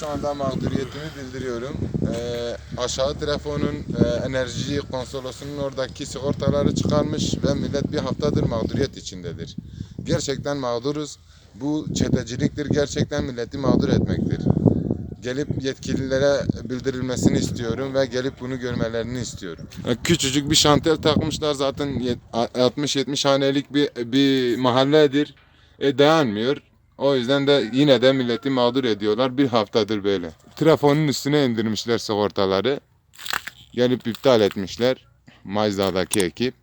şu anda mağduriyetimi bildiriyorum. Aşağı telefonun enerji konsolosunun oradaki sigortaları çıkarmış ve millet bir haftadır mağduriyet içindedir. Gerçekten mağduruz. Bu çeteciliktir. Gerçekten milleti mağdur etmektir. Gelip yetkililere bildirilmesini istiyorum ve gelip bunu görmelerini istiyorum. Küçücük bir şantel takmışlar, zaten 60-70 hanelik bir mahalledir. Dayanmıyor. O yüzden de yine de milleti mağdur ediyorlar. Bir haftadır böyle. Trafonun üstüne indirmişler sigortaları. Gelip iptal etmişler. Mazda'daki ekip.